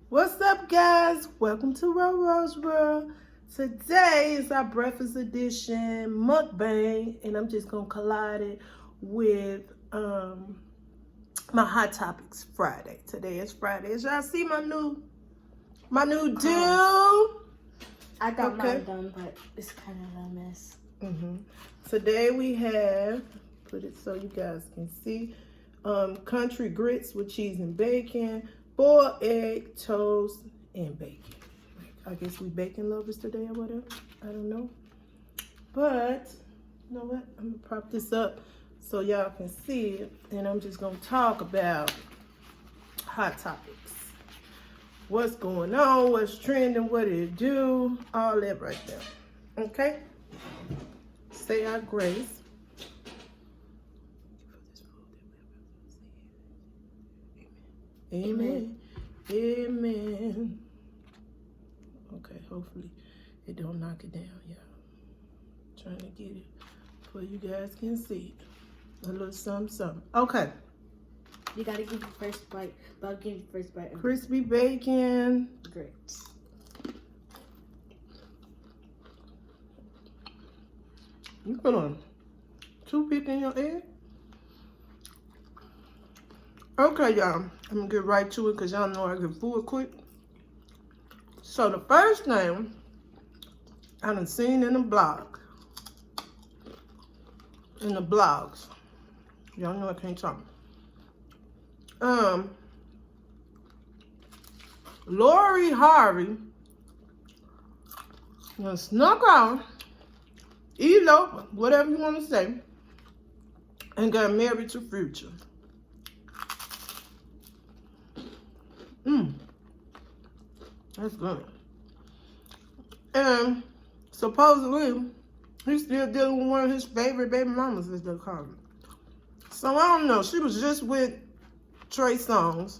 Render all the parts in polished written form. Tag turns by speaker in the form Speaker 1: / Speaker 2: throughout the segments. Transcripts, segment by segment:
Speaker 1: What's up, guys? Welcome to roro'ss World. Today is our breakfast edition mukbang, and I'm just gonna collide it with my hot topics Friday. Today is Friday. As y'all see my new deal.
Speaker 2: I got mine done, but it's kind of a mess.
Speaker 1: Today we have, put it so you guys can see, country grits with cheese and bacon, boiled egg, toast, and bacon. I guess we bacon lovers today or whatever. I don't know. But, you know what? I'm going to prop this up so y'all can see it. And I'm just going to talk about hot topics. What's going on, what's trending, what it do, all that right there. Okay? Say our grace. Amen. Amen. Okay, hopefully it don't knock it down, y'all. Trying to get it so you guys can see it. A little something. Okay.
Speaker 2: You gotta give the first bite. But I'll give you the first bite.
Speaker 1: Crispy bacon.
Speaker 2: Great.
Speaker 1: You put on toothpick in your egg? Okay, y'all. I'm gonna get right to it because y'all know I get full quick. So the first thing I done seen in the blogs, y'all know I can't talk. Lori Harvey snuck out, eloped, whatever you want to say, and got married to Future. That's good. And supposedly, he's still dealing with one of his favorite baby mamas, as they call him. So I don't know. She was just with Trey Songz.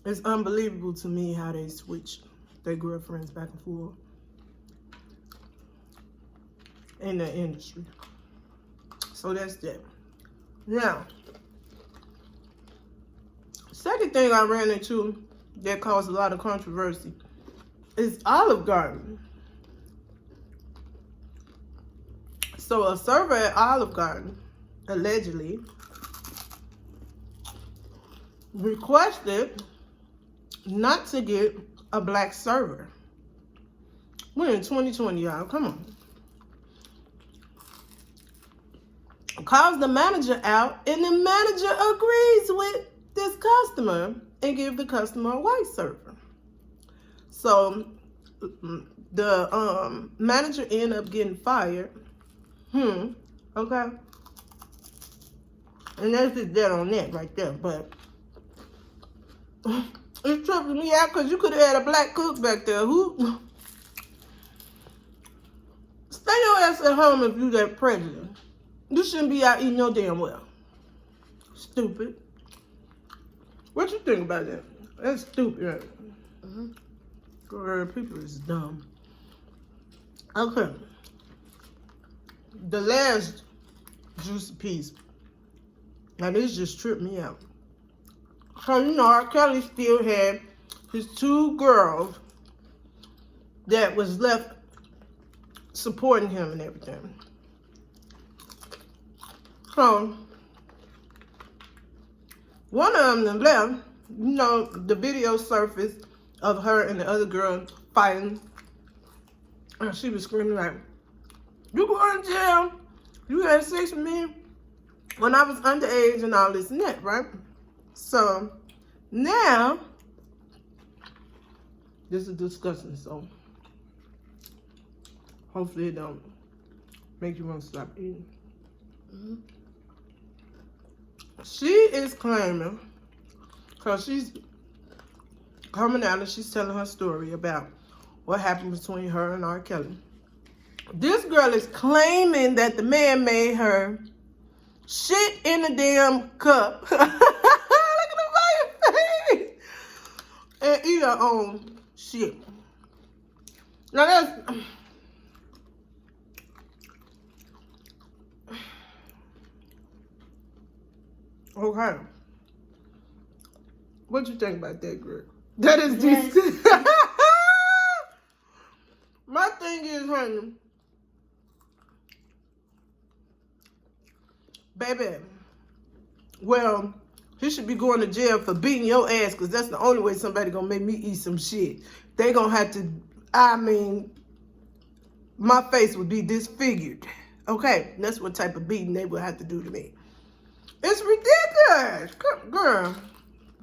Speaker 1: It's unbelievable to me how they switch their girlfriends back and forth in the industry. So that's that. Now, second thing I ran into that caused a lot of controversy is Olive Garden. So a server at Olive Garden allegedly requested not to get a black server. We're in 2020, y'all. Come on. Calls the manager out, and the manager agrees with this customer and give the customer a white server. So the manager ended up getting fired. Okay. And that's just dead on that right there. But it's tripping me out because you could have had a black cook back there. Who? Stay your ass at home if you that prejudice. You shouldn't be out eating no damn well. Stupid. What you think about that? That's stupid, right? Girl, people is dumb. Okay. The last juicy piece. Now this just tripped me out. So you know R.kelly still had his two girls that was left supporting him and everything. So one of them left, you know, the video surfaced of her and the other girl fighting. And she was screaming like, "You going to jail? You had sex with me when I was underage," and all this and that, right? So now, this is disgusting, so hopefully it don't make you want to stop eating. She is claiming, because she's coming out and she's telling her story about what happened between her and R.kelly. This girl is claiming that the man made her shit in a damn cup. Look at the face. And eat her own shit. Now that's... Okay. What you think about that, girl? That is
Speaker 2: Yes.
Speaker 1: decent. My thing is, honey, baby, well, he should be going to jail for beating your ass, because that's the only way somebody gonna make me eat some shit. They gonna have to, I mean, my face would be disfigured. Okay, that's what type of beating they would have to do to me. It's ridiculous. Girl,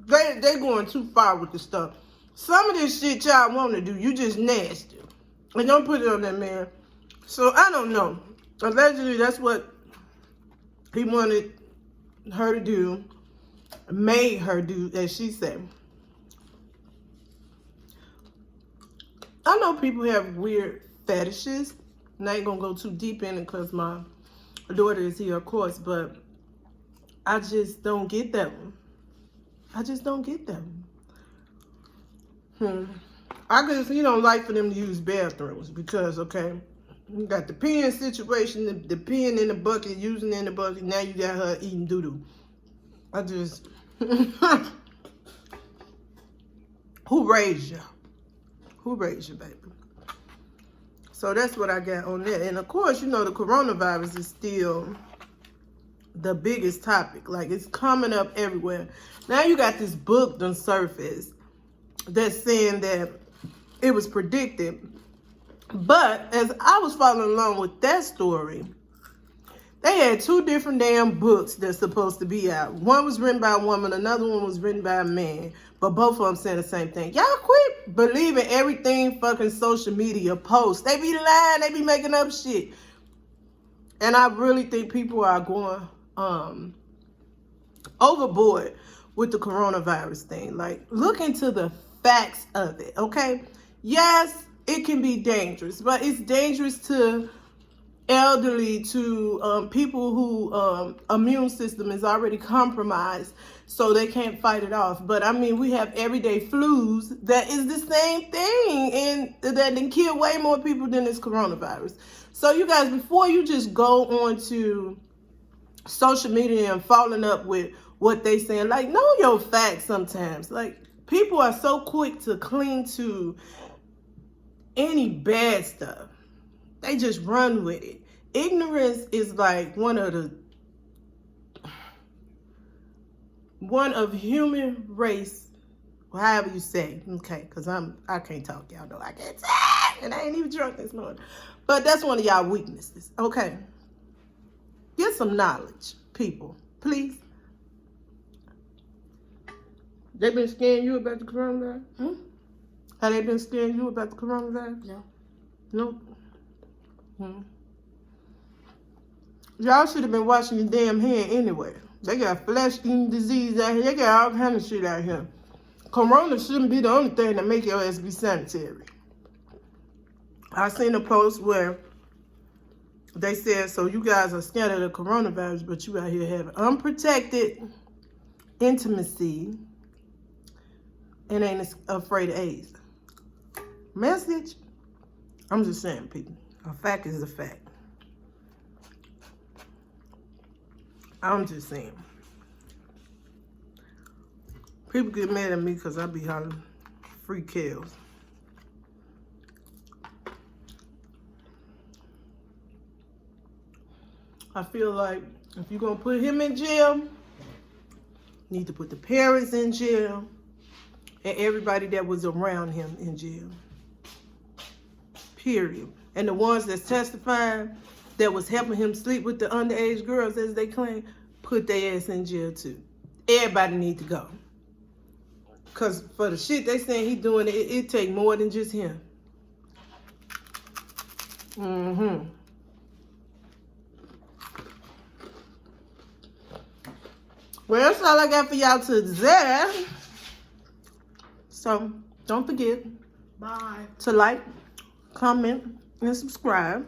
Speaker 1: they going too far with the stuff. Some of this shit y'all want to do, you just nasty. And don't put it on that man. So, I don't know. Allegedly, that's what he wanted her to do. Made her do, as she said. I know people have weird fetishes. And I ain't going to go too deep in it because my daughter is here, of course. But I just don't get that one. I just don't get that one. I guess he don't like for them to use bathrooms because, okay, you got the peeing situation, the peeing in the bucket, using it in the bucket. Now you got her eating doo-doo. I just... Who raised you? Who raised you, baby? So that's what I got on that. And, of course, you know, the coronavirus is still the biggest topic. Like, it's coming up everywhere. Now you got this book done surfaced that's saying that it was predicted. But as I was following along with that story, they had two different damn books that's supposed to be out. One was written by a woman, another one was written by a man. But both of them saying the same thing. Y'all quit believing everything fucking social media posts. They be lying, they be making up shit. And I really think people are going overboard with the coronavirus thing. Like, look into the facts of it, okay? Yes, it can be dangerous, but it's dangerous to elderly, to people who immune system is already compromised, so they can't fight it off. But I mean, we have everyday flus that is the same thing, and that can kill way more people than this coronavirus. So you guys, before you just go on to social media and following up with what they saying, like, know your facts sometimes. Like, people are so quick to cling to any bad stuff. They just run with it. Ignorance is like one of human race, however you say. Okay, because I can't talk, y'all know I can't talk, and I ain't even drunk this morning. But that's one of y'all weaknesses. Okay. Get some knowledge, people. Please. They been scaring you about the coronavirus? Have they been scaring you about the coronavirus?
Speaker 2: No.
Speaker 1: Nope. Y'all should have been washing your damn hand anyway. They got flesh-eating disease out here. They got all kind of shit out here. Corona shouldn't be the only thing that make your ass be sanitary. I seen a post where they said, so you guys are scared of the coronavirus, but you out here having unprotected intimacy and ain't afraid of AIDS. Message? I'm just saying, people. A fact is a fact. I'm just saying. People get mad at me because I be hollering free kills. I feel like if you're going to put him in jail, you need to put the parents in jail and everybody that was around him in jail. Period. And the ones that's testifying that was helping him sleep with the underage girls, as they claim, put their ass in jail too. Everybody need to go. Because for the shit they saying he doing, it take more than just him. Well, that's all I got for y'all today. So, don't forget to like, comment, and subscribe.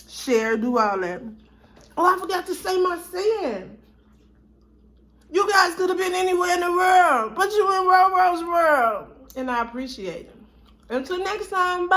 Speaker 1: Share, do all that. Oh, I forgot to say my sin. You guys could have been anywhere in the world, but you in roro'ss world. And I appreciate it. Until next time, bye.